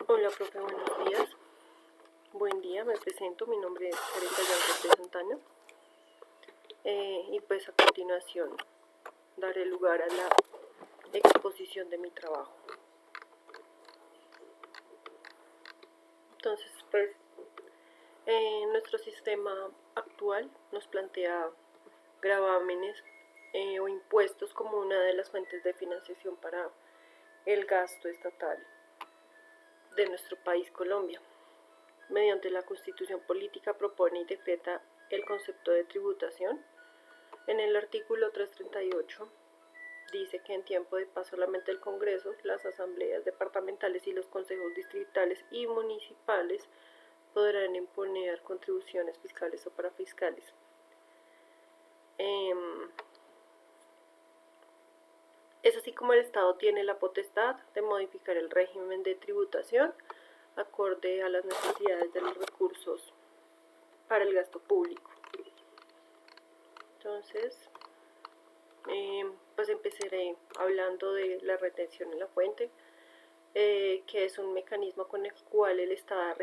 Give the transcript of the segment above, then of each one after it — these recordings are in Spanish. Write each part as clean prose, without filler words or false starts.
Hola, profe, buenos días. Buen día, me presento, mi nombre es Karen Gallardo Santana. Y pues a continuación daré lugar a la exposición de mi trabajo. Entonces, pues, nuestro sistema actual nos plantea gravámenes o impuestos como una de las fuentes de financiación para el gasto estatal de nuestro país, Colombia. Mediante la Constitución Política propone y decreta el concepto de tributación. En el artículo 338 dice que en tiempo de paz solamente el Congreso, las asambleas departamentales y los consejos distritales y municipales podrán imponer contribuciones fiscales o parafiscales. Es así como el Estado tiene la potestad de modificar el régimen de tributación acorde a las necesidades de los recursos para el gasto público. Entonces, pues empezaré hablando de la retención en la fuente, que es un mecanismo con el cual el Estado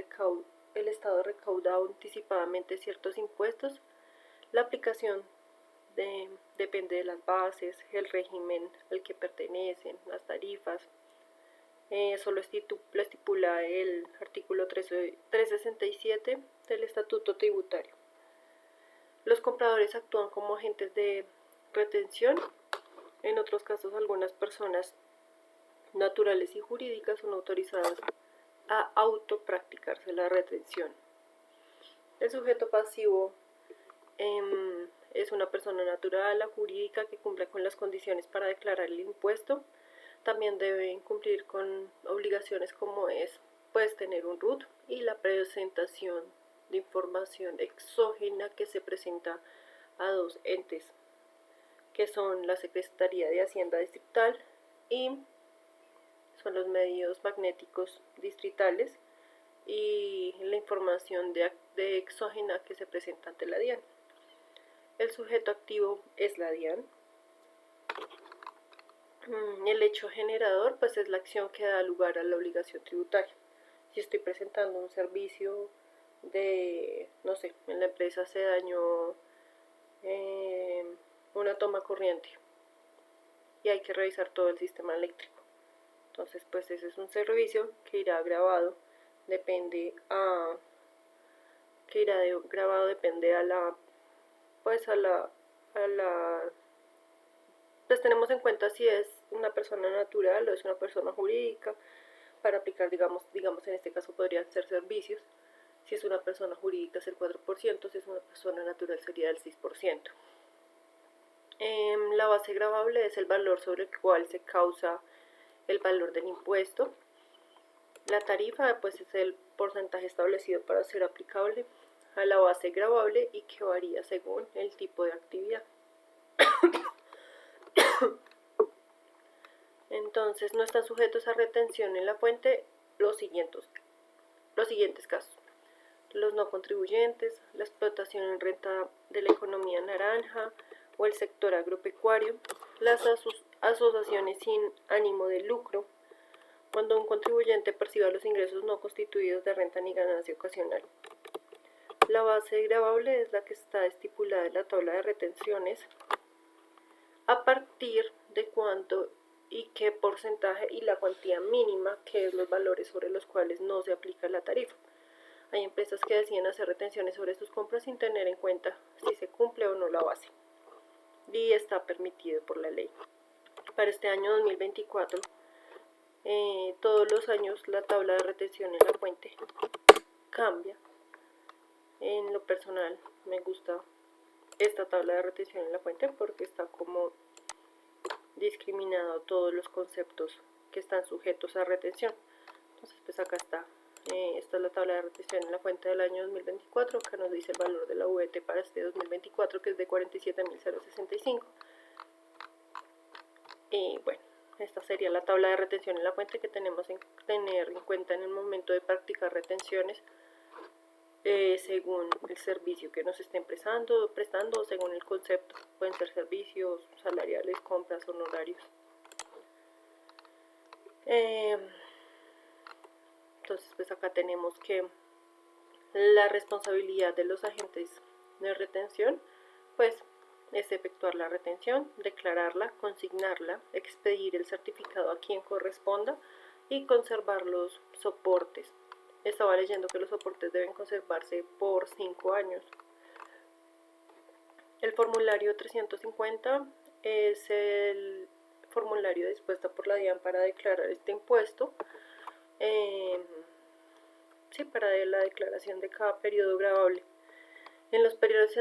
recauda anticipadamente ciertos impuestos. La aplicación depende de las bases, el régimen al que pertenecen, las tarifas. Eso lo estipula el artículo 367 del Estatuto Tributario. Los compradores actúan como agentes de retención. En otros casos, algunas personas naturales y jurídicas son autorizadas a autopracticarse la retención. El sujeto pasivo es una persona natural o jurídica que cumpla con las condiciones para declarar el impuesto. También deben cumplir con obligaciones como es, pues, tener un RUT y la presentación de información exógena que se presenta a dos entes, que son la Secretaría de Hacienda Distrital y son los medios magnéticos distritales, y la información de exógena que se presenta ante la DIAN. El sujeto activo es la DIAN. El hecho generador, pues, es la acción que da lugar a la obligación tributaria. Si estoy presentando un servicio de, no sé, en la empresa se dañó una toma corriente y hay que revisar todo el sistema eléctrico. Entonces, pues ese es un servicio que irá grabado, depende a la, pues pues tenemos en cuenta si es una persona natural o es una persona jurídica. Para aplicar, digamos en este caso podrían ser servicios. Si es una persona jurídica es el 4%, si es una persona natural sería el 6%. La base gravable es el valor sobre el cual se causa el valor del impuesto. La tarifa, pues, es el porcentaje establecido para ser aplicable a la base gravable y que varía según el tipo de actividad. Entonces, no están sujetos a retención en la fuente los siguientes casos: los no contribuyentes, la explotación en renta de la economía naranja o el sector agropecuario, las asociaciones sin ánimo de lucro, cuando un contribuyente perciba los ingresos no constituidos de renta ni ganancia ocasional. La base gravable es la que está estipulada en la tabla de retenciones, a partir de cuánto y qué porcentaje y la cuantía mínima, que es los valores sobre los cuales no se aplica la tarifa. Hay empresas que deciden hacer retenciones sobre sus compras sin tener en cuenta si se cumple o no la base, y está permitido por la ley. Para este año 2024, todos los años la tabla de retención en la fuente cambia. En lo personal me gusta esta tabla de retención en la fuente porque está como discriminado todos los conceptos que están sujetos a retención. Entonces, pues acá está. Esta es la tabla de retención en la fuente del año 2024. Acá nos dice el valor de la VT para este 2024, que es de 47.065. Y bueno, esta sería la tabla de retención en la fuente que tenemos que tener en cuenta en el momento de practicar retenciones, según el servicio que nos estén prestando, o según el concepto. Pueden ser servicios, salariales, compras, honorarios. Entonces pues acá tenemos que la responsabilidad de los agentes de retención pues es efectuar la retención, declararla, consignarla, expedir el certificado a quien corresponda y conservar los soportes. Estaba leyendo que los soportes deben conservarse por 5 años. El formulario 350 es el formulario dispuesto por la DIAN para declarar este impuesto. Sí, para la declaración de cada periodo gravable. En los periodos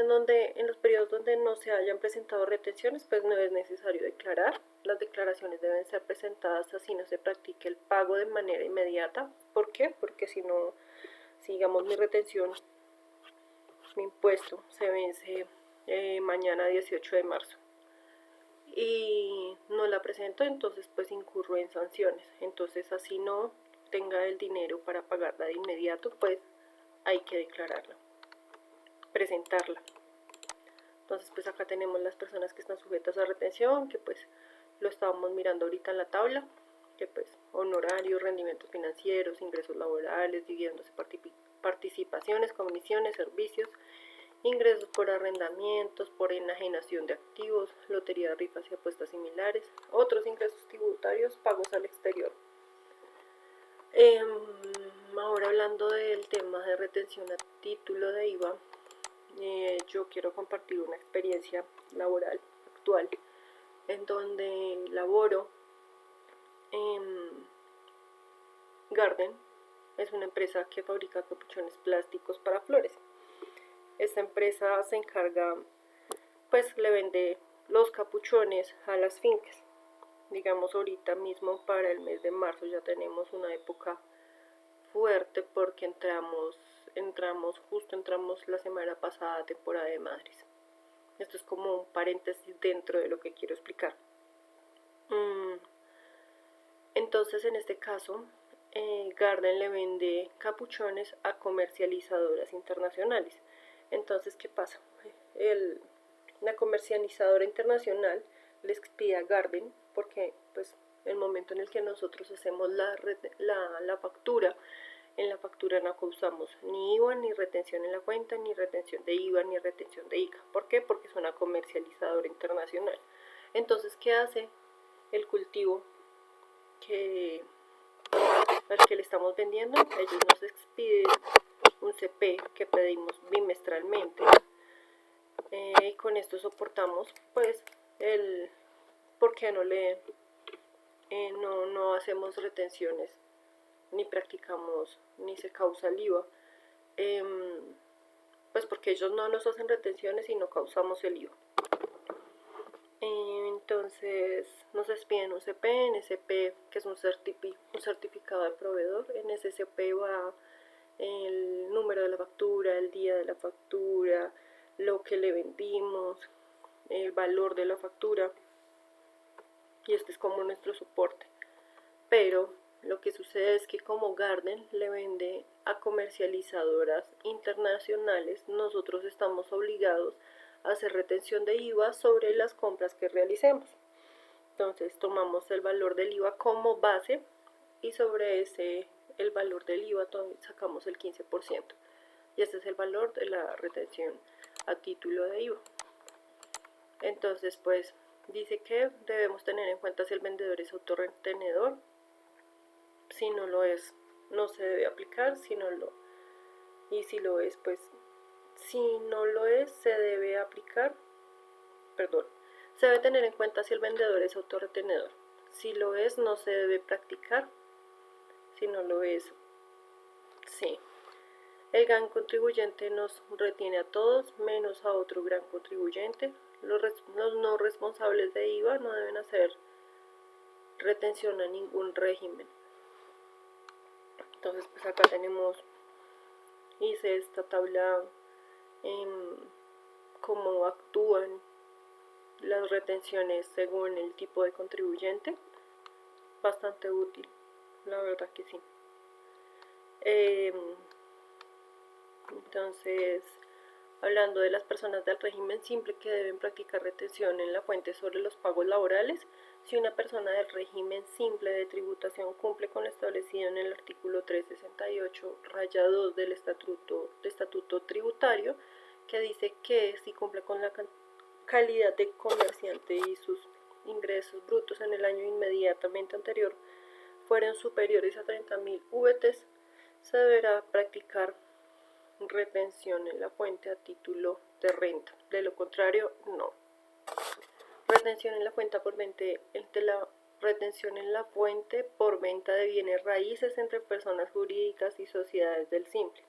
donde no se hayan presentado retenciones, pues no es necesario declarar. Las declaraciones deben ser presentadas así no se practique el pago de manera inmediata. ¿Por qué? Porque si no, si digamos mi retención, mi impuesto se vence mañana 18 de marzo y no la presento, entonces pues incurro en sanciones. Entonces así no tenga el dinero para pagarla de inmediato, pues hay que declararla, presentarla. Entonces pues acá tenemos las personas que están sujetas a retención, que pues lo estábamos mirando ahorita en la tabla, que pues honorarios, rendimientos financieros, ingresos laborales, dividendos, participaciones, comisiones, servicios, ingresos por arrendamientos, por enajenación de activos, lotería, rifas y apuestas similares, otros ingresos tributarios, pagos al exterior. Ahora hablando del tema de retención a título de IVA, yo quiero compartir una experiencia laboral actual en donde laboro en Garden. Es una empresa que fabrica capuchones plásticos para flores. Esta empresa se encarga, pues le vende los capuchones a las fincas. Digamos ahorita mismo para el mes de marzo ya tenemos una época fuerte porque entramos la semana pasada a temporada de madres. Esto es como un paréntesis dentro de lo que quiero explicar. Entonces en este caso Garden le vende capuchones a comercializadoras internacionales. Entonces, ¿qué pasa? La comercializadora internacional les pide a Garden, porque pues el momento en el que nosotros hacemos la factura, en la factura no causamos ni IVA, ni retención en la cuenta, ni retención de IVA, ni retención de ICA. ¿Por qué? Porque es una comercializadora internacional. Entonces, ¿qué hace el cultivo al que le estamos vendiendo? Ellos nos expiden un CP que pedimos bimestralmente y con esto soportamos pues el por qué no hacemos retenciones ni practicamos ni se causa el IVA, pues porque ellos no nos hacen retenciones y no causamos el IVA. Entonces nos expiden un CP, en ese CP, que es un certificado de proveedor. En ese CP va el número de la factura, el día de la factura, lo que le vendimos, el valor de la factura, y este es como nuestro soporte. Pero lo que sucede es que como Garden le vende a comercializadoras internacionales, nosotros estamos obligados a hacer retención de IVA sobre las compras que realicemos. Entonces tomamos el valor del IVA como base y sobre el valor del IVA sacamos el 15%. Y este es el valor de la retención a título de IVA. Entonces pues dice que debemos tener en cuenta si el vendedor es autorretenedor. Si no lo es, no se debe aplicar. Y si lo es, pues si no lo es, se debe aplicar. Se debe tener en cuenta si el vendedor es autorretenedor. Si lo es, no se debe practicar. Si no lo es, sí. El gran contribuyente nos retiene a todos, menos a otro gran contribuyente. Los no responsables de IVA no deben hacer retención a ningún régimen. Entonces, pues acá hice esta tabla en cómo actúan las retenciones según el tipo de contribuyente. Bastante útil, la verdad que sí. Entonces, hablando de las personas del régimen simple que deben practicar retención en la fuente sobre los pagos laborales, si una persona del régimen simple de tributación cumple con lo establecido en el artículo 368, raya 2 del estatuto tributario, que dice que si cumple con la calidad de comerciante y sus ingresos brutos en el año inmediatamente anterior fueran superiores a 30.000 VTs, se deberá practicar retención en la fuente a título de renta. De lo contrario, no. Retención en la fuente por retención en la fuente por venta de bienes raíces entre personas jurídicas y sociedades del simple.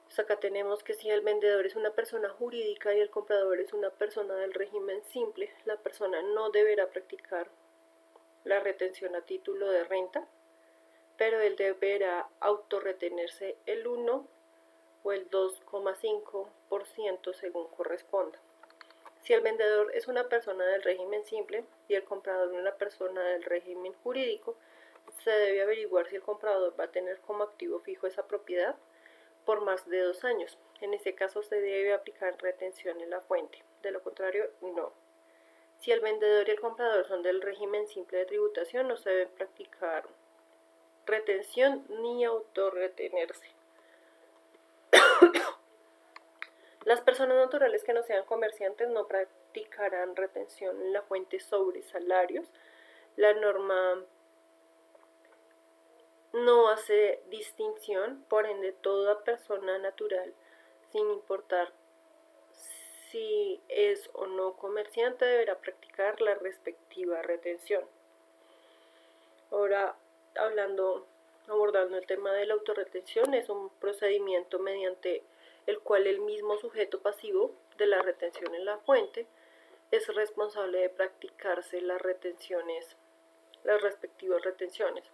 Pues acá tenemos que si el vendedor es una persona jurídica y el comprador es una persona del régimen simple, la persona no deberá practicar la retención a título de renta, pero él deberá autorretenerse el 1 o el 2,5% según corresponda. Si el vendedor es una persona del régimen simple y el comprador una persona del régimen jurídico, se debe averiguar si el comprador va a tener como activo fijo esa propiedad por más de 2 años. En ese caso se debe aplicar retención en la fuente, de lo contrario no. Si el vendedor y el comprador son del régimen simple de tributación, no se debe practicar retención ni autorretenerse. Las personas naturales que no sean comerciantes no practicarán retención en la fuente sobre salarios. La norma no hace distinción, por ende toda persona natural, sin importar si es o no comerciante, deberá practicar la respectiva retención. Ahora, abordando el tema de la autorretención, es un procedimiento mediante el cual el mismo sujeto pasivo de la retención en la fuente es responsable de practicarse las respectivas retenciones.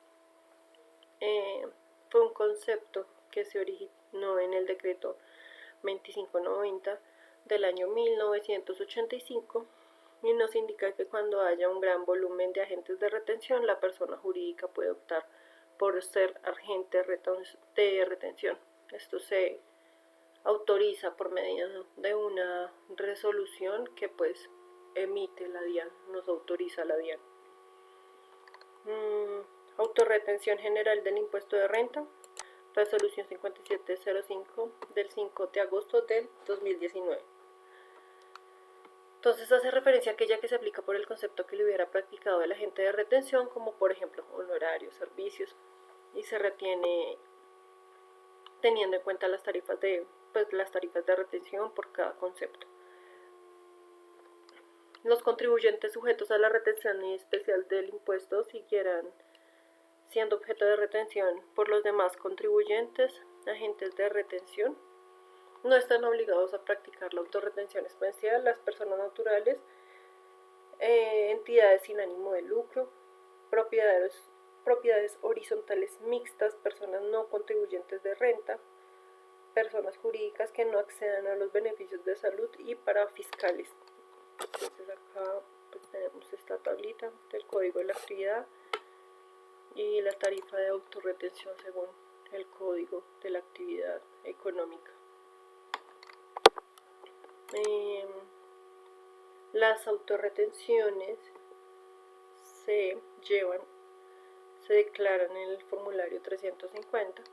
Fue un concepto que se originó en el decreto 2590 del año 1985 y nos indica que cuando haya un gran volumen de agentes de retención, la persona jurídica puede optar por ser agente de retención. Esto se autoriza por medio de una resolución que pues emite la DIAN, nos autoriza la DIAN. Autorretención general del impuesto de renta, resolución 5705 del 5 de agosto del 2019. Entonces hace referencia a aquella que se aplica por el concepto que le hubiera practicado el agente de retención, como por ejemplo honorarios, servicios, y se retiene teniendo en cuenta las tarifas de retención por cada concepto. Los contribuyentes sujetos a la retención especial del impuesto siguieran siendo objeto de retención por los demás contribuyentes, agentes de retención. No están obligados a practicar la autorretención especial las personas naturales, entidades sin ánimo de lucro, propiedades horizontales mixtas, personas no contribuyentes de renta, personas jurídicas que no accedan a los beneficios de salud y parafiscales. Entonces acá pues, tenemos esta tablita del código de la actividad y la tarifa de autorretención según el código de la actividad económica. Las autorretenciones se declaran en el formulario 350.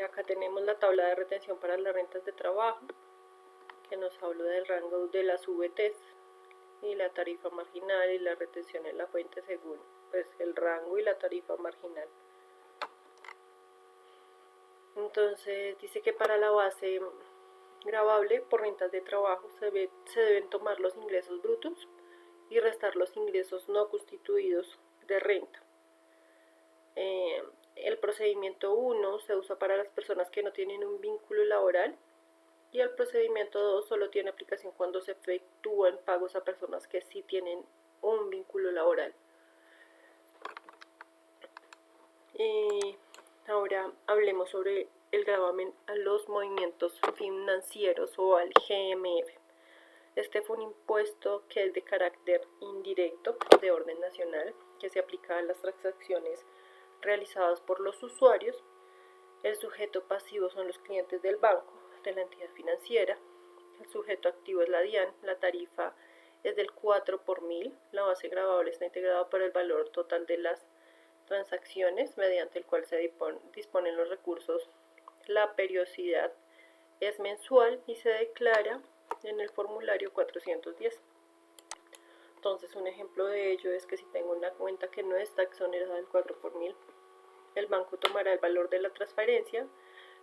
Acá tenemos la tabla de retención para las rentas de trabajo, que nos habla del rango de las VTs y la tarifa marginal y la retención en la fuente según pues, el rango y la tarifa marginal. Entonces dice que para la base gravable por rentas de trabajo se deben tomar los ingresos brutos y restar los ingresos no constituidos de renta. El procedimiento 1 se usa para las personas que no tienen un vínculo laboral y el procedimiento 2 solo tiene aplicación cuando se efectúan pagos a personas que sí tienen un vínculo laboral. Ahora hablemos sobre el gravamen a los movimientos financieros o al GMF. Este fue un impuesto que es de carácter indirecto de orden nacional que se aplica a las transacciones realizadas por los usuarios. El sujeto pasivo son los clientes del banco, de la entidad financiera. El sujeto activo es la DIAN. La tarifa es del 4 por mil. La base gravable está integrada por el valor total de las transacciones mediante el cual se disponen los recursos. La periodicidad es mensual y se declara en el formulario 410. Entonces, un ejemplo de ello es que si tengo una cuenta que no está exonerada del 4 por mil, el banco tomará el valor de la transferencia,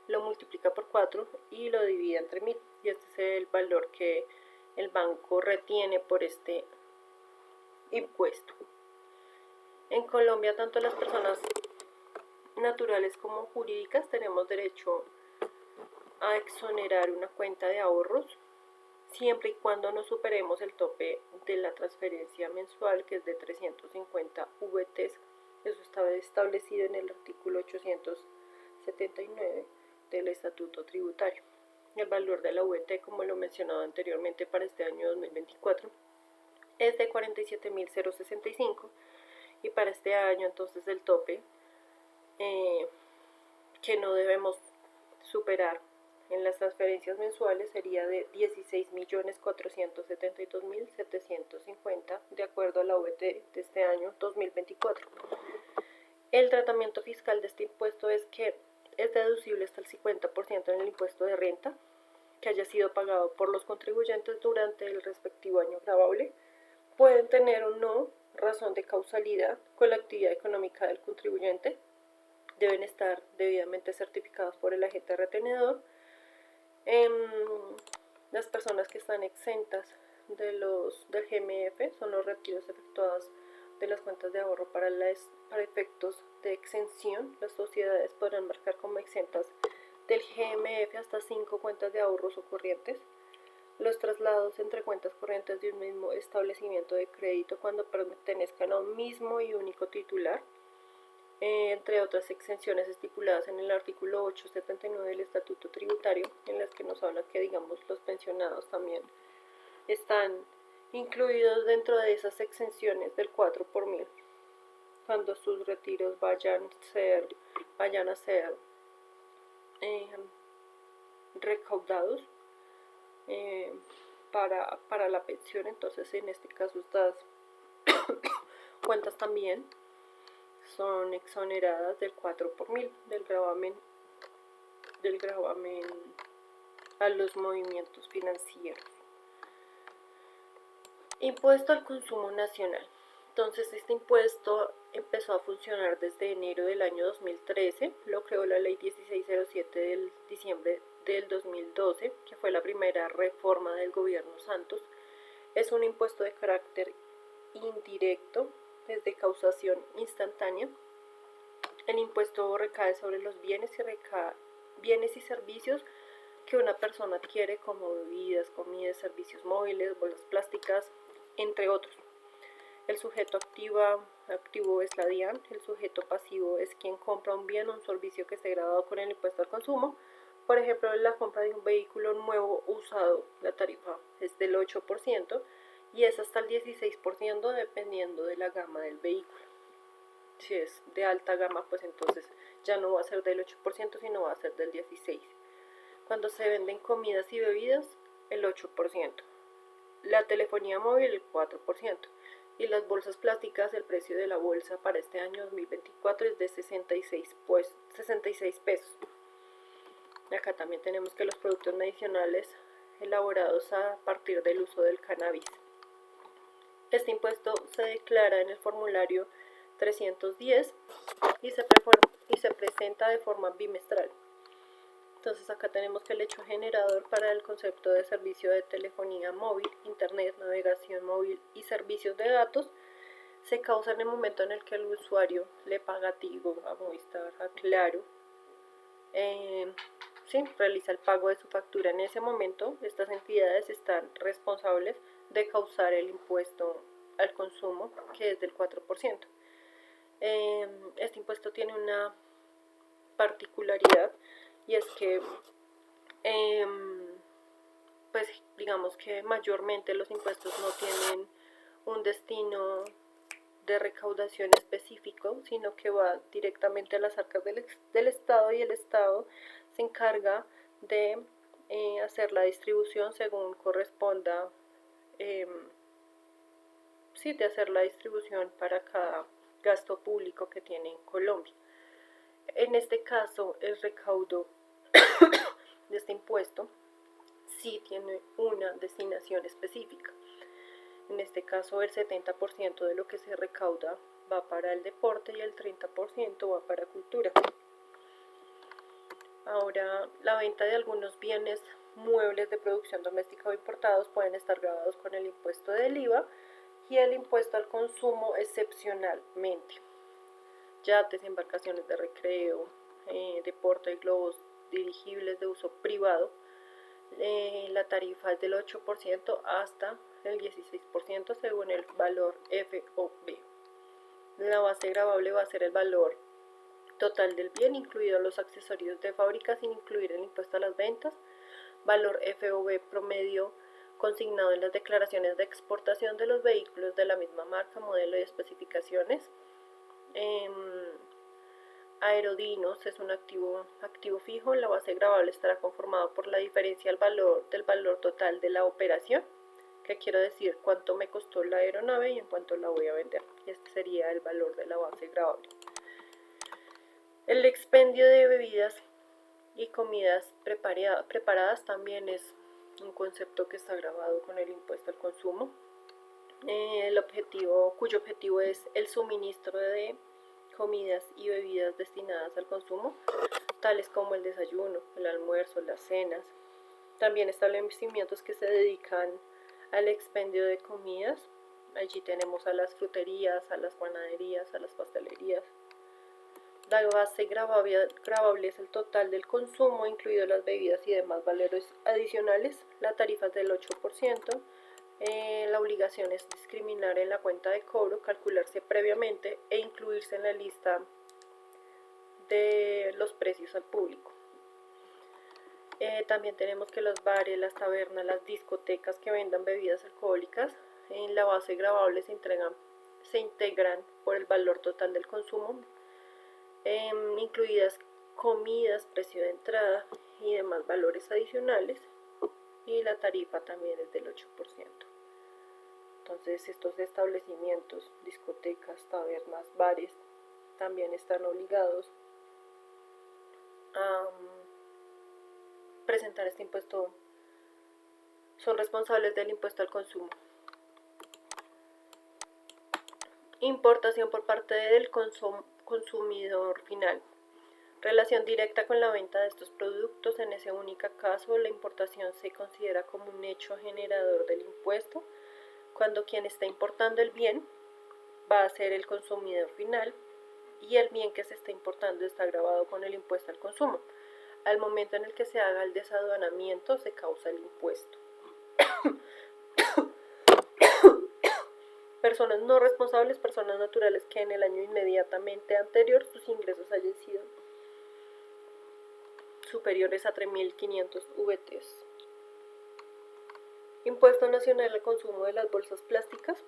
lo multiplica por 4 y lo divide entre 1000. Y este es el valor que el banco retiene por este impuesto. En Colombia, tanto las personas naturales como jurídicas tenemos derecho a exonerar una cuenta de ahorros siempre y cuando no superemos el tope de la transferencia mensual, que es de 350 VTs. Eso está establecido en el artículo 879 del Estatuto Tributario. El valor de la VT, como lo mencionado anteriormente, para este año 2024 es de 47.065 y para este año entonces el tope que no debemos superar en las transferencias mensuales sería de 16.472.750 de acuerdo a la VT de este año 2024. El tratamiento fiscal de este impuesto es que es deducible hasta el 50% en el impuesto de renta que haya sido pagado por los contribuyentes durante el respectivo año gravable. Pueden tener o no razón de causalidad con la actividad económica del contribuyente. Deben estar debidamente certificados por el agente retenedor. Las personas que están exentas del GMF son los retiros efectuados de las cuentas de ahorro para efectos de exención. Las sociedades podrán marcar como exentas del GMF hasta 5 cuentas de ahorros o corrientes. Los traslados entre cuentas corrientes de un mismo establecimiento de crédito cuando pertenezcan a un mismo y único titular, entre otras exenciones estipuladas en el artículo 879 del Estatuto Tributario, en las que nos habla que, digamos, los pensionados también están incluidos dentro de esas exenciones del 4 por mil, cuando sus retiros vayan a ser recaudados para la pensión. Entonces, en este caso, estas cuentas también son exoneradas del 4 por mil del gravamen a los movimientos financieros. Impuesto al consumo nacional. Entonces, este impuesto empezó a funcionar desde enero del año 2013, lo creó la ley 1607 del diciembre del 2012, que fue la primera reforma del gobierno Santos. Es un impuesto de carácter indirecto, es de causación instantánea. El impuesto recae sobre los bienes y servicios que una persona adquiere, como bebidas, comidas, servicios móviles, bolas plásticas, entre otros. El sujeto activo es la DIAN, el sujeto pasivo es quien compra un bien o un servicio que esté grabado con el impuesto al consumo. Por ejemplo, en la compra de un vehículo nuevo o usado, la tarifa es del 8% y es hasta el 16% dependiendo de la gama del vehículo. Si es de alta gama, pues entonces ya no va a ser del 8%, sino va a ser del 16%. Cuando se venden comidas y bebidas, el 8%. La telefonía móvil, el 4%. Y las bolsas plásticas, el precio de la bolsa para este año 2024 es de 66 pesos. Acá también tenemos que los productos medicinales elaborados a partir del uso del cannabis. Este impuesto se declara en el formulario 310 y se presenta de forma bimestral. Entonces acá tenemos que el hecho generador para el concepto de servicio de telefonía móvil, internet, navegación móvil y servicios de datos se causa en el momento en el que el usuario le paga a Tigo, a Movistar, a Claro, realiza el pago de su factura. En ese momento estas entidades están responsables de causar el impuesto al consumo, que es del 4%. Este impuesto tiene una particularidad y es que pues digamos que mayormente los impuestos no tienen un destino de recaudación específico, sino que va directamente a las arcas del Estado, y el Estado se encarga de hacer la distribución según corresponda sí, de hacer la distribución para cada gasto público que tiene en Colombia. En este caso, el recaudo de este impuesto sí tiene una destinación específica. En este caso, el 70% de lo que se recauda va para el deporte y el 30% va para cultura. Ahora, la venta de algunos bienes muebles de producción doméstica o importados pueden estar grabados con el impuesto del IVA y el impuesto al consumo excepcionalmente. Yates, embarcaciones de recreo, deporte, globos dirigibles de uso privado, la tarifa es del 8% hasta el 16% según el valor FOB. La base gravable va a ser el valor total del bien, incluidos los accesorios de fábrica sin incluir el impuesto a las ventas, valor FOB promedio consignado en las declaraciones de exportación de los vehículos de la misma marca, modelo y especificaciones. Aerodinos es un activo fijo. La base gravable estará conformada por la diferencia del valor total de la operación, que quiero decir cuánto me costó la aeronave y en cuánto la voy a vender. Y este sería el valor de la base gravable. El expendio de bebidas y comidas preparadas también es un concepto que está grabado con el impuesto al consumo. Cuyo objetivo es el suministro de comidas y bebidas destinadas al consumo, tales como el desayuno, el almuerzo, las cenas. También establecimientos que se dedican al expendio de comidas. Allí tenemos a las fruterías, a las panaderías, a las pastelerías. La base gravable es el total del consumo, incluido las bebidas y demás valores adicionales. La tarifa es del 8%. La obligación es discriminar en la cuenta de cobro, calcularse previamente e incluirse en la lista de los precios al público. También tenemos que los bares, las tabernas, las discotecas que vendan bebidas alcohólicas en la base gravable se integran por el valor total del consumo, incluidas comidas, precio de entrada y demás valores adicionales, y la tarifa también es del 8%. Entonces estos establecimientos, discotecas, tabernas, bares, también están obligados a presentar este impuesto, son responsables del impuesto al consumo. Importación por parte del consumidor final. Relación directa con la venta de estos productos. En ese único caso, la importación se considera como un hecho generador del impuesto, cuando quien está importando el bien va a ser el consumidor final y el bien que se está importando está grabado con el impuesto al consumo. Al momento en el que se haga el desaduanamiento se causa el impuesto. Personas no responsables, personas naturales que en el año inmediatamente anterior sus ingresos hayan sido superiores a 3.500 VTs. Impuesto Nacional al Consumo de las Bolsas Plásticas.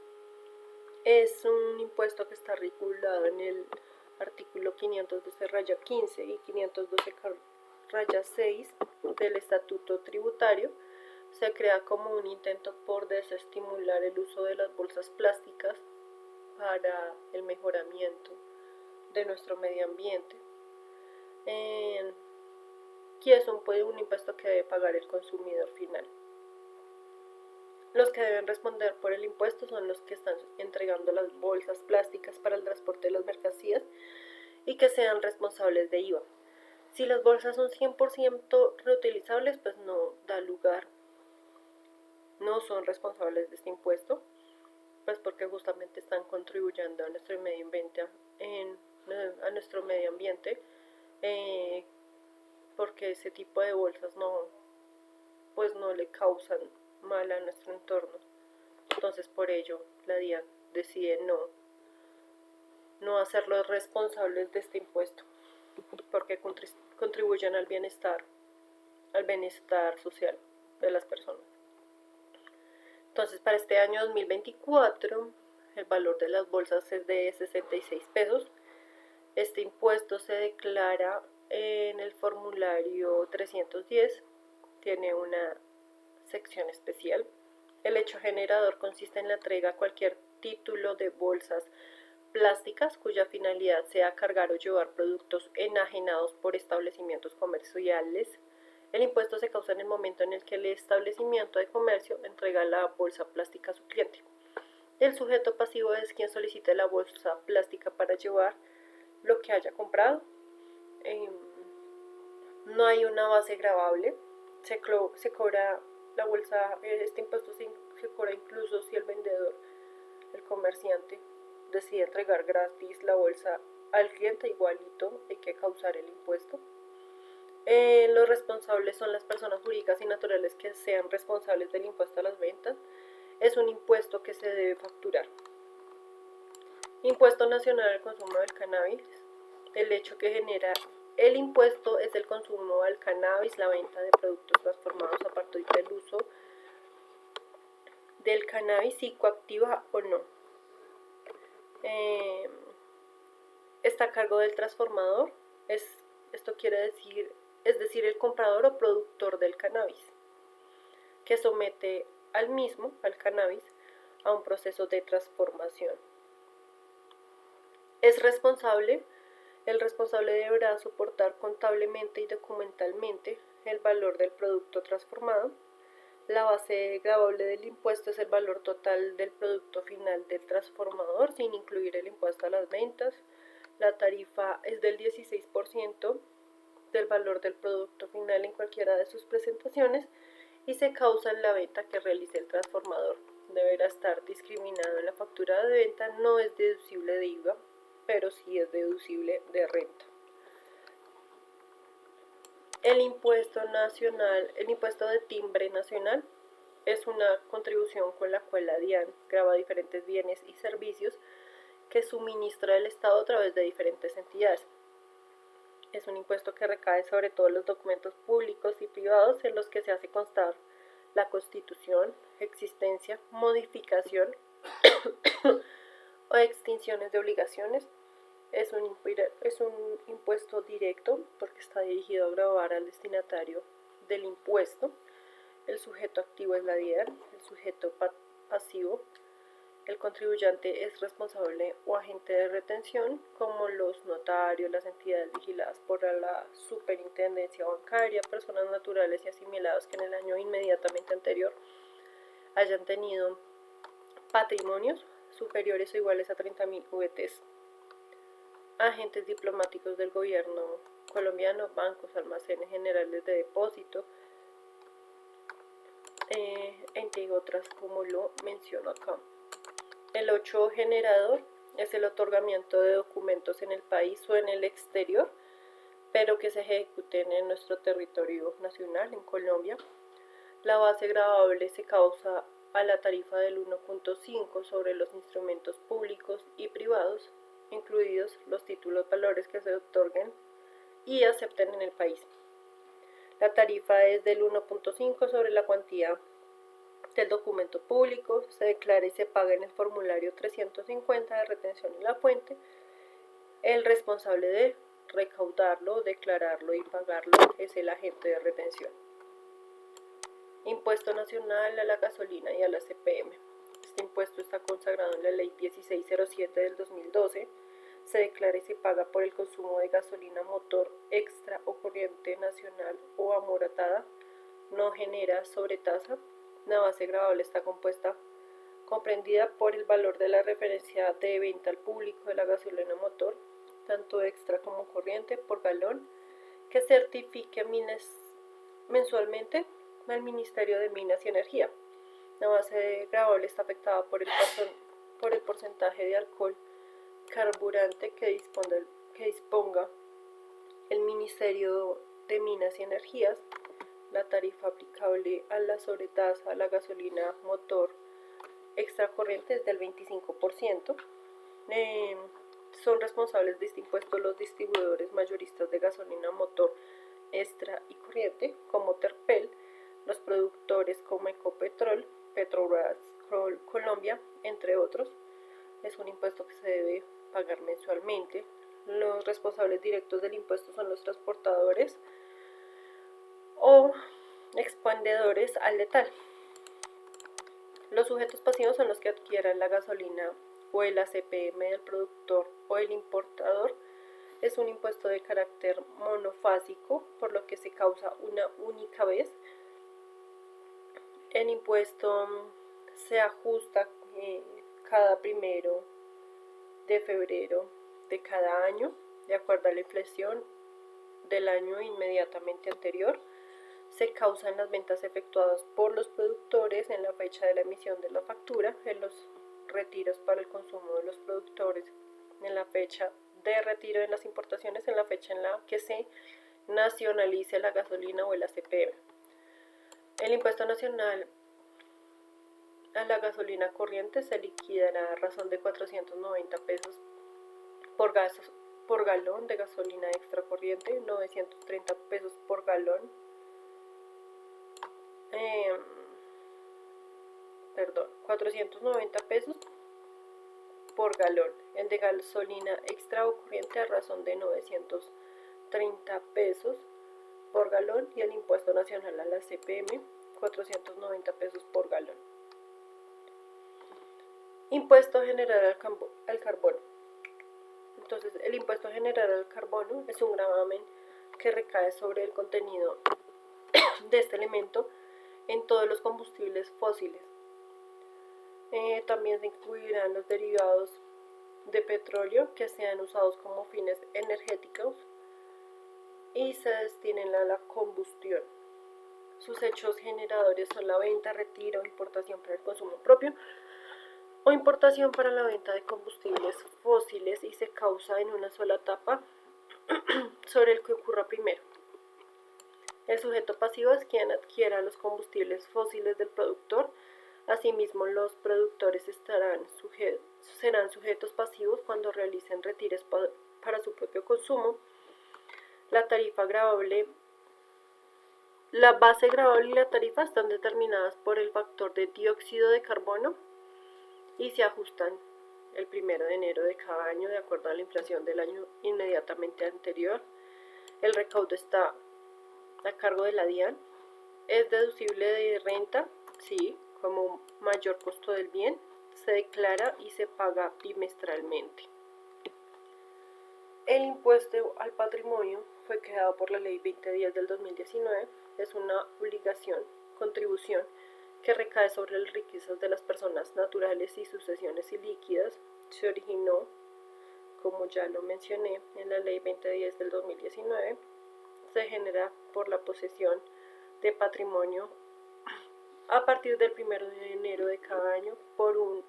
Es un impuesto que está regulado en el artículo 512-15 y 512-6 del Estatuto Tributario. Se crea como un intento por desestimular el uso de las bolsas plásticas para el mejoramiento de nuestro medio ambiente. Y es un impuesto que debe pagar el consumidor final. Los que deben responder por el impuesto son los que están entregando las bolsas plásticas para el transporte de las mercancías y que sean responsables de IVA. Si las bolsas son 100% reutilizables, pues no da lugar, no son responsables de este impuesto, pues porque justamente están contribuyendo a nuestro medio ambiente, porque ese tipo de bolsas no le causan mal a nuestro entorno. Entonces por ello la DIAN decide no hacerlos responsables de este impuesto, porque contribuyen al bienestar social de las personas. Entonces para este año 2024 el valor de las bolsas es de 66 pesos. Este impuesto se declara en el formulario 310, tiene una sección especial. El hecho generador consiste en la entrega a cualquier título de bolsas plásticas cuya finalidad sea cargar o llevar productos enajenados por establecimientos comerciales. El impuesto se causa en el momento en el que el establecimiento de comercio entrega la bolsa plástica a su cliente. El sujeto pasivo es quien solicite la bolsa plástica para llevar lo que haya comprado. No hay una base gravable. Se cobra la bolsa, este impuesto se cobra incluso si el vendedor, el comerciante, decide entregar gratis la bolsa al cliente, igualito hay que causar el impuesto. Los responsables son las personas jurídicas y naturales que sean responsables del impuesto a las ventas. Es un impuesto que se debe facturar. Impuesto nacional al consumo del cannabis. El hecho que genera el impuesto es el consumo al cannabis, la venta de productos transformados a partir del uso del cannabis, psicoactiva o no. Está a cargo del transformador. Esto quiere decir, es decir, el comprador o productor del cannabis, que somete al mismo, al cannabis, a un proceso de transformación. Es responsable. El responsable deberá soportar contablemente y documentalmente el valor del producto transformado. La base gravable del impuesto es el valor total del producto final del transformador, sin incluir el impuesto a las ventas. La tarifa es del 16% del valor del producto final en cualquiera de sus presentaciones y se causa en la venta que realice el transformador. Deberá estar discriminado en la factura de venta, no es deducible de IVA, pero sí es deducible de renta. El impuesto nacional, el impuesto de timbre nacional, es una contribución con la cual la DIAN grava diferentes bienes y servicios que suministra el Estado a través de diferentes entidades. Es un impuesto que recae sobre todos los documentos públicos y privados en los que se hace constar la constitución, existencia, modificación o extinciones de obligaciones. Es un impuesto directo porque está dirigido a gravar al destinatario del impuesto. El sujeto activo es la DIAN, el sujeto pasivo. El contribuyente es responsable o agente de retención, como los notarios, las entidades vigiladas por la superintendencia bancaria, personas naturales y asimilados que en el año inmediatamente anterior hayan tenido patrimonios superiores o iguales a 30.000 VTs. Agentes diplomáticos del gobierno colombiano, bancos, almacenes generales de depósito, entre otras como lo menciono acá. El 8 generador es el otorgamiento de documentos en el país o en el exterior, pero que se ejecuten en nuestro territorio nacional, en Colombia. La base gravable se causa a la tarifa del 1.5 sobre los instrumentos públicos y privados, incluidos los títulos valores que se otorguen y acepten en el país. La tarifa es del 1.5 sobre la cuantía del documento público, se declara y se paga en el formulario 350 de retención en la fuente. El responsable de recaudarlo, declararlo y pagarlo es el agente de retención. Impuesto nacional a la gasolina y a la CPM. Este impuesto está consagrado en la Ley 1607 del 2012. Se declara y se paga por el consumo de gasolina motor extra o corriente nacional o amoratada. No genera sobretasa. La base gravable está comprendida por el valor de la referencia de venta al público de la gasolina motor, tanto extra como corriente, por galón, que certifique mensualmente al Ministerio de Minas y Energía. La base gravable está afectada por el porcentaje de alcohol carburante que disponga el Ministerio de Minas y Energías. La tarifa aplicable a la sobretasa a la gasolina motor extra corriente es del 25%. Son responsables de este impuesto los distribuidores mayoristas de gasolina motor extra y corriente, como Terpel, los productores como Ecopetrol, Petrobras Colombia, entre otros. Es un impuesto que se debe pagar mensualmente. Los responsables directos del impuesto son los transportadores o expendedores al letal. Los sujetos pasivos son los que adquieran la gasolina o el ACPM del productor o el importador. Es un impuesto de carácter monofásico, por lo que se causa una única vez. El impuesto se ajusta cada 1 de febrero de cada año, de acuerdo a la inflación del año inmediatamente anterior. Se causan las ventas efectuadas por los productores en la fecha de la emisión de la factura, en los retiros para el consumo de los productores, en la fecha de retiro de las importaciones, en la fecha en la que se nacionalice la gasolina o el ACPM. El impuesto nacional a la gasolina corriente se liquidará a razón de 490 pesos por galón de gasolina extra corriente, 930 pesos por galón, 490 pesos por galón. El de gasolina extra o corriente a razón de 930 pesos por galón, y el impuesto nacional a la CPM 490 pesos por galón. Impuesto general al carbono. Entonces, el impuesto general al carbono es un gravamen que recae sobre el contenido de este elemento en todos los combustibles fósiles. También se incluirán los derivados de petróleo que sean usados como fines energéticos y se destinen a la combustión. Sus hechos generadores son la venta, retiro, importación para el consumo propio o importación para la venta de combustibles fósiles, y se causa en una sola etapa sobre el que ocurra primero. El sujeto pasivo es quien adquiera los combustibles fósiles del productor. Asimismo, los productores serán sujetos pasivos cuando realicen retiros para su propio consumo. La tarifa gravable, la base gravable y la tarifa están determinadas por el factor de dióxido de carbono y se ajustan el 1 de enero de cada año de acuerdo a la inflación del año inmediatamente anterior. El recaudo está a cargo de la DIAN. ¿Es deducible de renta? Sí, como mayor costo del bien. Se declara y se paga bimestralmente. El impuesto al patrimonio fue creado por la Ley 2010 del 2019. Es una contribución que recae sobre las riquezas de las personas naturales y sucesiones ilíquidas. Se originó, como ya lo mencioné, en la Ley 2010 del 2019. Se genera por la posesión de patrimonio a partir del 1 de enero de cada año por un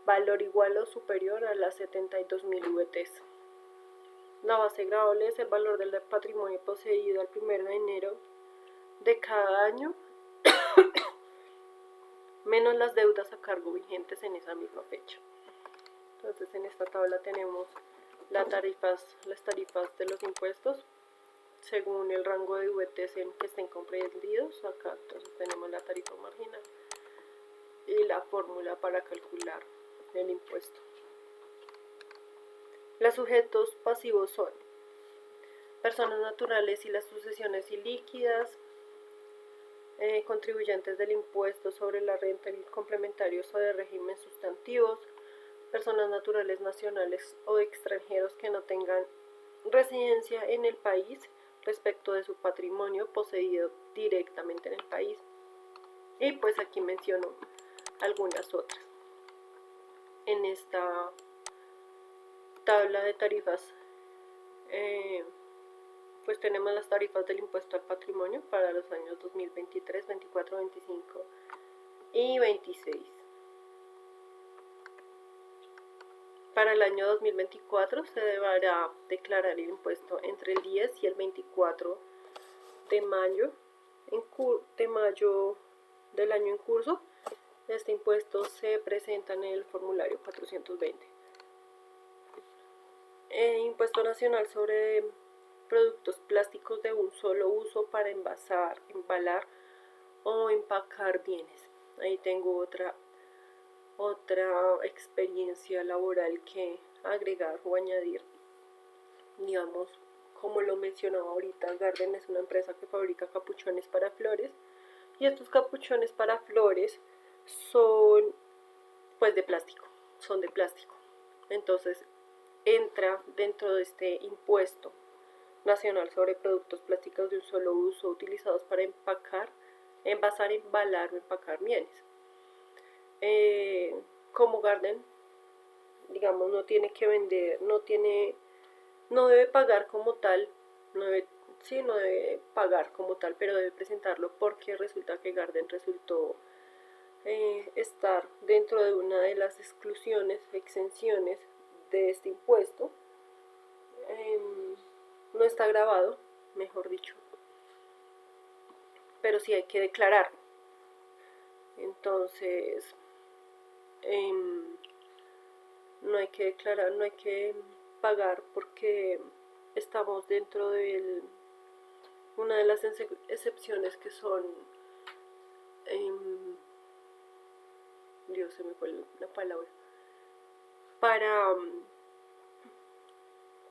valor igual o superior a las 72.000 VTs. La base gravable es el valor del patrimonio poseído al 1 de enero de cada año menos las deudas a cargo vigentes en esa misma fecha. Entonces, en esta tabla tenemos las tarifas de los impuestos según el rango de VTs en que estén comprendidos. Acá entonces tenemos la tarifa marginal y la fórmula para calcular el impuesto. Los sujetos pasivos son personas naturales y las sucesiones ilíquidas, contribuyentes del impuesto sobre la renta y complementarios o de régimen sustantivos, personas naturales nacionales o extranjeros que no tengan residencia en el país respecto de su patrimonio poseído directamente en el país. Y pues aquí menciono algunas otras. En esta tabla de tarifas pues tenemos las tarifas del impuesto al patrimonio para los años 2023, 24, 25 y 26. Para el año 2024 se deberá declarar el impuesto entre el 10 y el 24 de mayo del año en curso. Este impuesto se presenta en el formulario 420. Impuesto nacional sobre productos plásticos de un solo uso para envasar, embalar o empacar bienes. Ahí tengo otra experiencia laboral que agregar o añadir. Digamos, como lo mencionaba ahorita, Garden es una empresa que fabrica capuchones para flores, y estos capuchones para flores son pues de plástico, son de plástico. Entonces entra dentro de este impuesto nacional sobre productos plásticos de un solo uso utilizados para empacar, envasar, embalar o empacar bienes. Como Garden, digamos, no tiene que vender, no debe pagar como tal, no debe pagar como tal, pero debe presentarlo porque resulta que Garden resultó estar dentro de una de las exclusiones, exenciones de este impuesto. No está grabado, mejor dicho, pero sí hay que declararlo. Entonces, no hay que declarar, no hay que pagar porque estamos dentro de una de las excepciones que son, Dios, se me fue la palabra, para,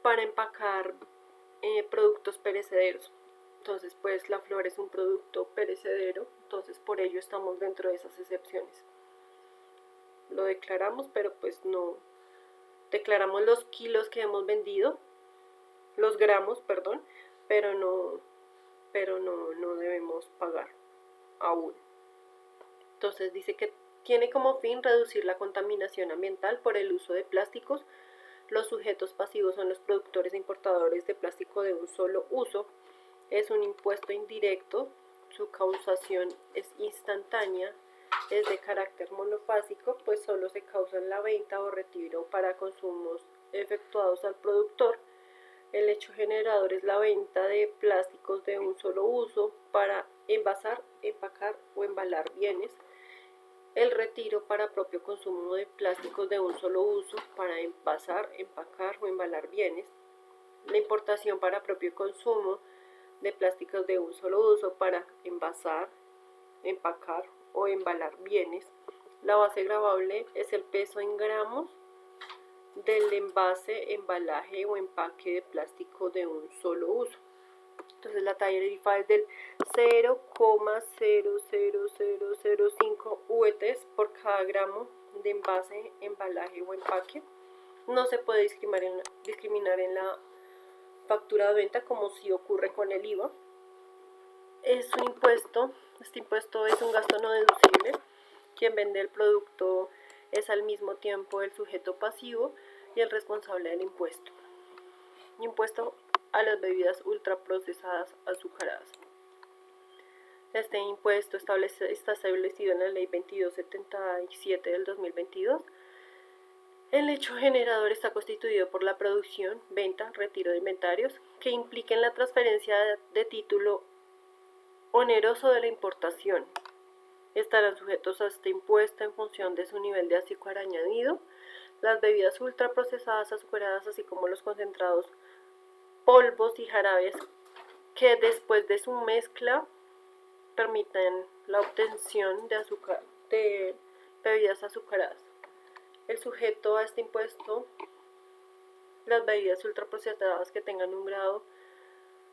para empacar productos perecederos. Entonces, pues la flor es un producto perecedero, entonces por ello estamos dentro de esas excepciones. Lo declaramos, pero pues no declaramos los kilos que hemos vendido, los gramos, perdón, pero no debemos pagar aún. Entonces dice que tiene como fin reducir la contaminación ambiental por el uso de plásticos. Los sujetos pasivos son los productores e importadores de plástico de un solo uso. Es un impuesto indirecto, su causación es instantánea, es de carácter monofásico, pues solo se causa en la venta o retiro para consumos efectuados al productor. El hecho generador es la venta de plásticos de un solo uso para envasar, empacar o embalar bienes. El retiro para propio consumo de plásticos de un solo uso para envasar, empacar o embalar bienes. La importación para propio consumo de plásticos de un solo uso para envasar, empacar o embalar bienes. La base gravable es el peso en gramos del envase, embalaje o empaque de plástico de un solo uso. Entonces la tarifa es del 0,00005 VTs por cada gramo de envase, embalaje o empaque. No se puede discriminar en la factura de venta como si ocurre con el IVA. Es un impuesto, este impuesto es un gasto no deducible. Quien vende el producto es al mismo tiempo el sujeto pasivo y el responsable del impuesto. Impuesto a las bebidas ultraprocesadas azucaradas. Este impuesto está establecido en la Ley 2277 del 2022. El hecho generador está constituido por la producción, venta, retiro de inventarios que impliquen la transferencia de título oneroso de la importación. Estarán sujetos a este impuesto en función de su nivel de azúcar añadido. Las bebidas ultraprocesadas azucaradas, así como los concentrados, polvos y jarabes que después de su mezcla permiten la obtención de bebidas azucaradas. El sujeto a este impuesto, las bebidas ultraprocesadas que tengan un grado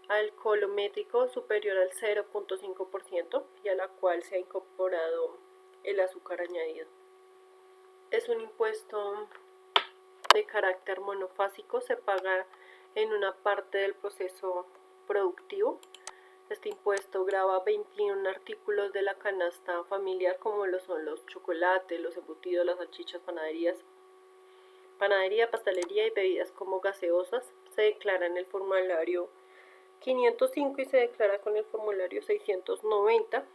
alcoholométrico superior al 0,5% y a la cual se ha incorporado el azúcar añadido. Es un impuesto de carácter monofásico, se paga en una parte del proceso productivo. Este impuesto grava 21 artículos de la canasta familiar como lo son los chocolates, los embutidos, las salchichas, panadería, pastelería y bebidas como gaseosas. Se declara en el formulario 505 y se declara con el formulario 690.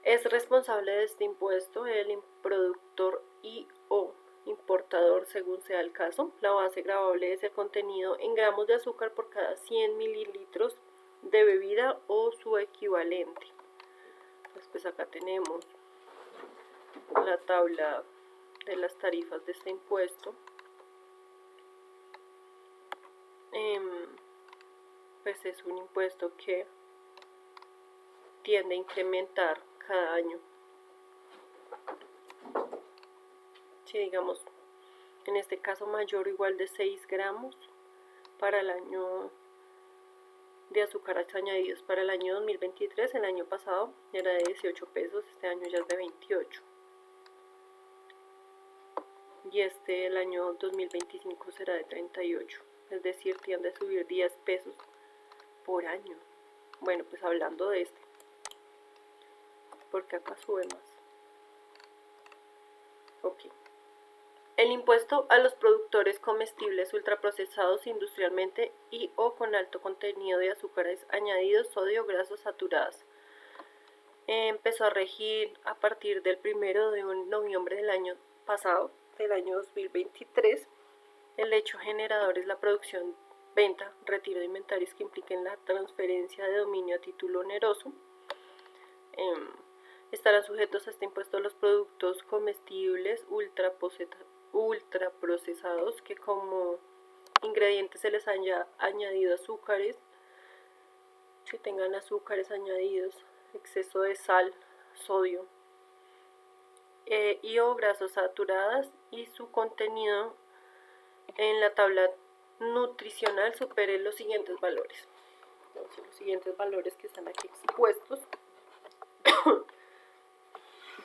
Es responsable de este impuesto el productor y o importador según sea el caso. La base gravable es el contenido en gramos de azúcar por cada 100 mililitros de bebida o su equivalente. Después acá tenemos la tabla de las tarifas de este impuesto. Pues es un impuesto que tiende a incrementar cada año. Si digamos, en este caso mayor o igual de 6 gramos para el año de azúcares añadidos para el año 2023. El año pasado era de 18 pesos, este año ya es de 28. Y el año 2025 será de 38. Es decir, tiende a subir 10 pesos por año. Bueno, pues hablando de porque acá sube más. Ok. El impuesto a los productores comestibles ultraprocesados industrialmente y o con alto contenido de azúcares añadidos, sodio, grasas saturadas. Empezó a regir a partir del 1 de noviembre del año pasado, del año 2023. El hecho generador es la producción, venta, retiro de inventarios que impliquen la transferencia de dominio a título oneroso. Estarán sujetos a este impuesto los productos comestibles ultraprocesados que como ingredientes se les haya añadido azúcares, que tengan azúcares añadidos, exceso de sal, sodio y o grasas saturadas y su contenido en la tabla nutricional supere los siguientes valores. Entonces, los siguientes valores que están aquí expuestos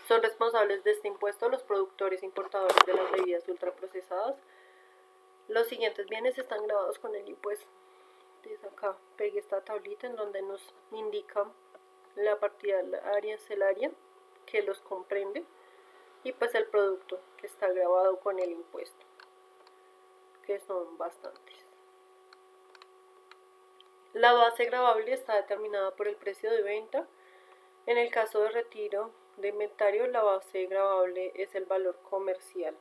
son responsables de este impuesto los productores importadores de las bebidas ultraprocesadas. Los siguientes bienes están grabados con el impuesto. Entonces acá pegué esta tablita en donde nos indica la partida arancelaria que los comprende y pues el producto que está grabado con el impuesto, que son bastantes. La base gravable está determinada por el precio de venta. En el caso de retiro de inventario, la base gravable es el valor comercial.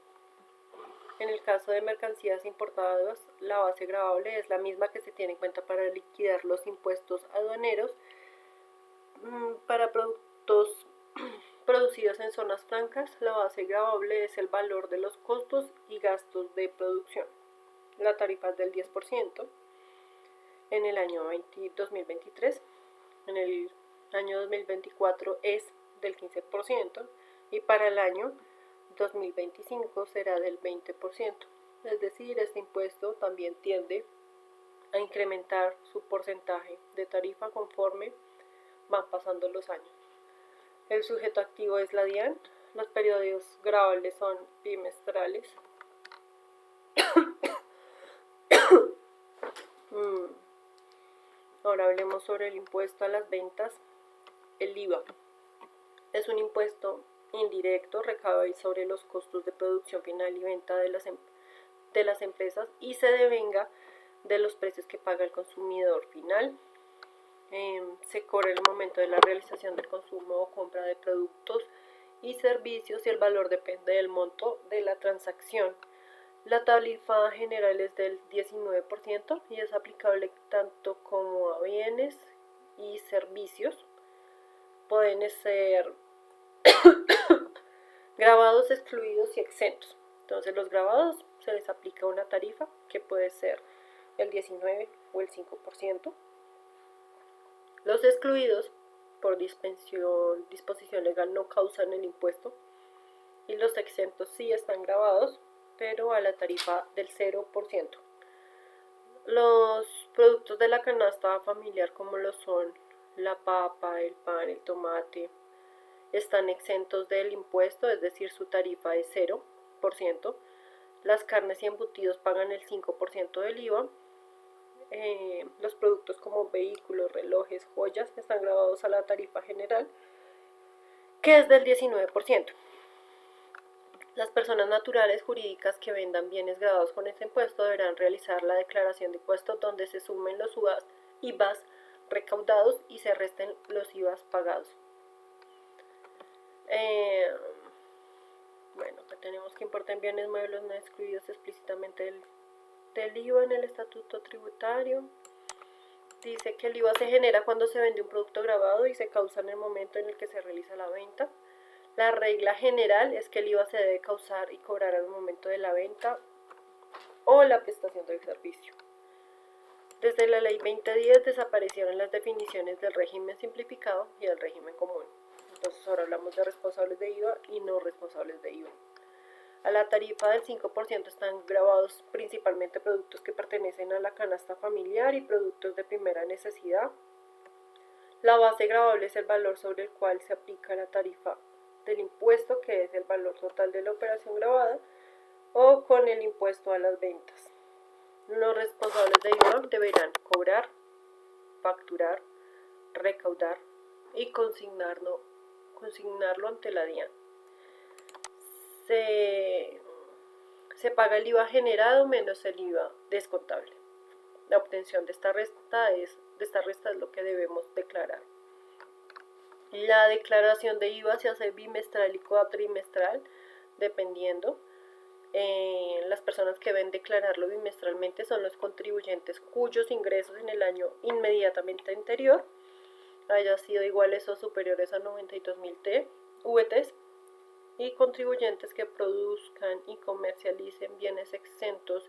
En el caso de mercancías importadas, la base gravable es la misma que se tiene en cuenta para liquidar los impuestos aduaneros. Para productos producidos en zonas francas, la base gravable es el valor de los costos y gastos de producción. La tarifa es del 10% en el año 2023. En el año 2024 es del 15% y para el año 2025 será del 20%. Es decir, este impuesto también tiende a incrementar su porcentaje de tarifa conforme van pasando los años. El sujeto activo es la DIAN. Los periodos gravables son bimestrales. Ahora hablemos sobre el impuesto a las ventas. El IVA es un impuesto indirecto recae sobre los costos de producción final y venta de las empresas y se devenga de los precios que paga el consumidor final. Se cobra en el momento de la realización del consumo o compra de productos y servicios y el valor depende del monto de la transacción. La tarifa general es del 19% y es aplicable tanto como a bienes y servicios. Pueden ser grabados, excluidos y exentos. Entonces los grabados se les aplica una tarifa que puede ser el 19 o el 5%. Los excluidos por disposición legal no causan el impuesto y los exentos sí están grabados, pero a la tarifa del 0%. Los productos de la canasta familiar como lo son la papa, el pan, el tomate, están exentos del impuesto, es decir, su tarifa es 0%. Las carnes y embutidos pagan el 5% del IVA. Los productos como vehículos, relojes, joyas están grabados a la tarifa general, que es del 19%. Las personas naturales jurídicas que vendan bienes grabados con este impuesto deberán realizar la declaración de impuestos donde se sumen los IVAs recaudados y se resten los IVAs pagados. Bueno, acá tenemos que importar bienes muebles no excluidos explícitamente del IVA en el estatuto tributario. Dice que el IVA se genera cuando se vende un producto grabado y se causa en el momento en el que se realiza la venta. La regla general es que el IVA se debe causar y cobrar al momento de la venta o la prestación del servicio. Desde la ley 2010 desaparecieron las definiciones del régimen simplificado y del régimen común. Entonces ahora hablamos de responsables de IVA y no responsables de IVA. A la tarifa del 5% están grabados principalmente productos que pertenecen a la canasta familiar y productos de primera necesidad. La base gravable es el valor sobre el cual se aplica la tarifa del impuesto, que es el valor total de la operación gravada, o con el impuesto a las ventas. Los responsables de IVA deberán cobrar, facturar, recaudar y consignarlo ante la DIAN. Se paga el IVA generado menos el IVA descontable. La obtención de esta resta es lo que debemos declarar. La declaración de IVA se hace bimestral y cuatrimestral, dependiendo. Las personas que deben declararlo bimestralmente son los contribuyentes cuyos ingresos en el año inmediatamente anterior hayan sido iguales o superiores a 92.000 VTs, y contribuyentes que produzcan y comercialicen bienes exentos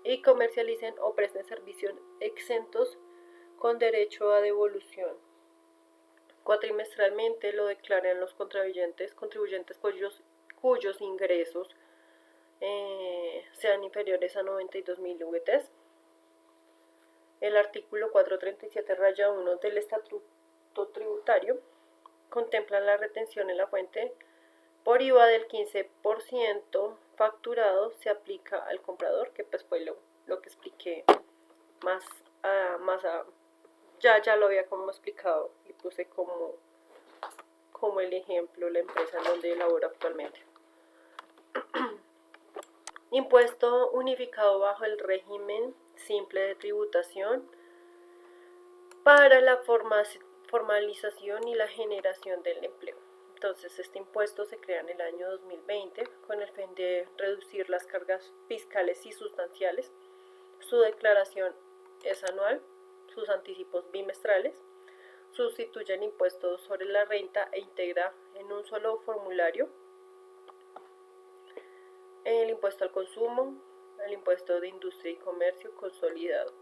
y comercialicen o presten servicios exentos con derecho a devolución. Cuatrimestralmente lo declaran los contribuyentes cuyos ingresos sean inferiores a 92.000 VTs. El artículo 437-1 del Estatuto Tributario contempla la retención en la fuente por IVA del 15% facturado, se aplica al comprador, que pues fue lo que expliqué ya lo había como explicado y puse como el ejemplo la empresa en donde laboro actualmente. Impuesto unificado bajo el régimen simple de tributación para la formalización y la generación del empleo. Entonces, este impuesto se crea en el año 2020 con el fin de reducir las cargas fiscales y sustanciales. Su declaración es anual, sus anticipos bimestrales, sustituye el impuesto sobre la renta e integra en un solo formulario el impuesto al consumo, el impuesto de industria y comercio consolidado.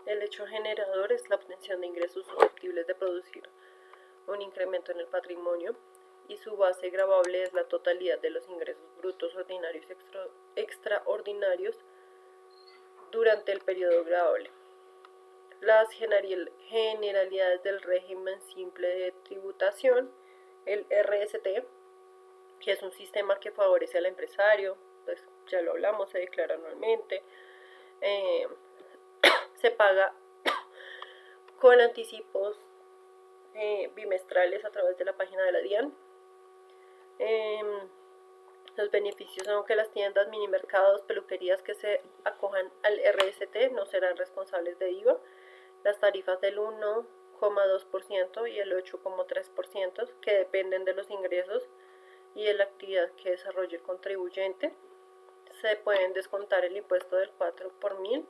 El hecho generador es la obtención de ingresos susceptibles de producir un incremento en el patrimonio, y su base gravable es la totalidad de los ingresos brutos ordinarios y extraordinarios durante el periodo gravable. Las generalidades del régimen simple de tributación, el RST, que es un sistema que favorece al empresario, pues ya lo hablamos, se declara anualmente, se paga con anticipos bimestrales a través de la página de la DIAN. Los beneficios son que las tiendas, minimercados, peluquerías que se acojan al RST no serán responsables de IVA. Las tarifas del 1,2% y el 8,3%, que dependen de los ingresos y de la actividad que desarrolle el contribuyente. Se pueden descontar el impuesto del 4 por 1000.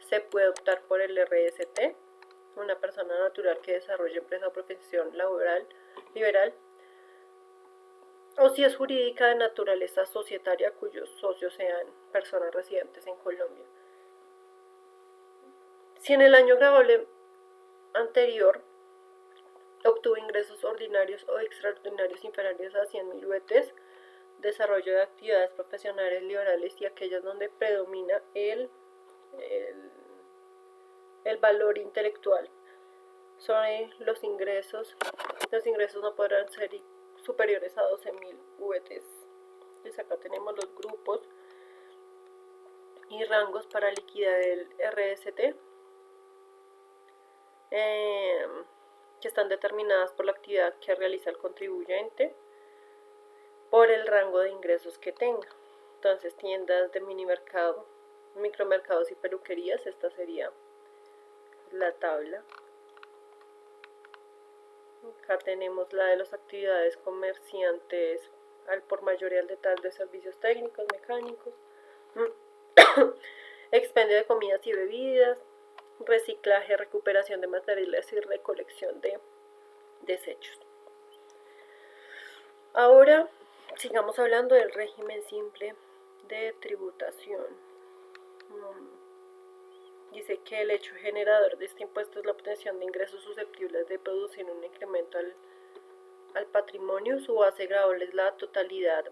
Se puede optar por el RST, una persona natural que desarrolle empresa o profesión laboral liberal, o si es jurídica de naturaleza societaria cuyos socios sean personas residentes en Colombia. Si en el año gravable anterior obtuvo ingresos ordinarios o extraordinarios inferiores a 100.000 VTs, desarrollo de actividades profesionales liberales y aquellas donde predomina el valor intelectual sobre los ingresos no podrán ser superiores a 12.000 VTs. Entonces acá tenemos los grupos y rangos para liquidar el RST, que están determinadas por la actividad que realiza el contribuyente, por el rango de ingresos que tenga. Entonces, tiendas de minimercado, micromercados y peluquerías, esta sería la tabla. Acá tenemos la de las actividades comerciantes al por mayor y al detalle de servicios técnicos, mecánicos, expendio de comidas y bebidas, reciclaje, recuperación de materiales y recolección de desechos. Ahora sigamos hablando del régimen simple de tributación. Dice que el hecho generador de este impuesto es la obtención de ingresos susceptibles de producir un incremento al patrimonio. Su base gravable es la totalidad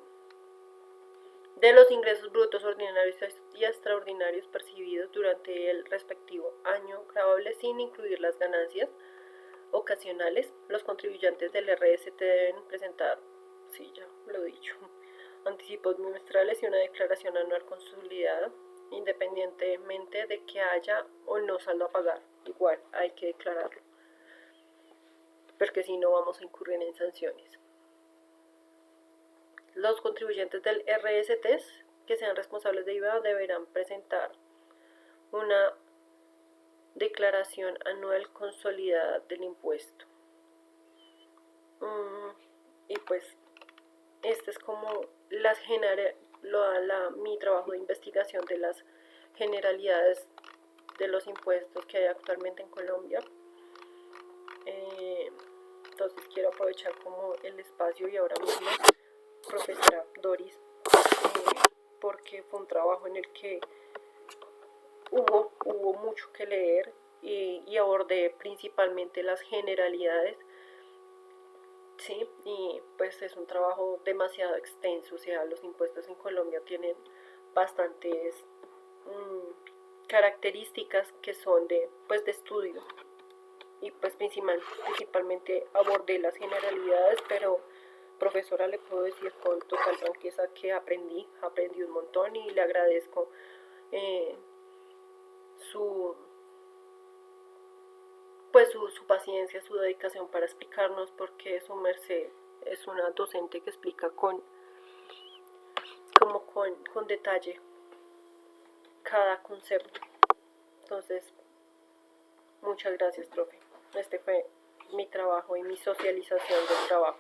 de los ingresos brutos ordinarios y extraordinarios percibidos durante el respectivo año grabable sin incluir las ganancias ocasionales. Los contribuyentes del RST deben presentar, sí, ya lo he dicho, anticipos bimestrales y una declaración anual consolidada, independientemente de que haya o no saldo a pagar. Igual hay que declararlo, porque si no vamos a incurrir en sanciones. Los contribuyentes del RST que sean responsables de IVA deberán presentar una declaración anual consolidada del impuesto. Y pues este es como mi trabajo de investigación de las generalidades de los impuestos que hay actualmente en Colombia. Entonces quiero aprovechar como el espacio y ahora mismo, profesora Doris, porque fue un trabajo en el que hubo mucho que leer y abordé principalmente las generalidades, ¿sí? Y pues es un trabajo demasiado extenso, o sea, los impuestos en Colombia tienen bastantes características que son de estudio, y pues principalmente abordé las generalidades, pero profesora, le puedo decir con total franqueza que aprendí un montón y le agradezco su su paciencia, su dedicación para explicarnos, porque su merced es una docente que explica con detalle cada concepto. Entonces, muchas gracias, profe. Este fue mi trabajo y mi socialización del trabajo.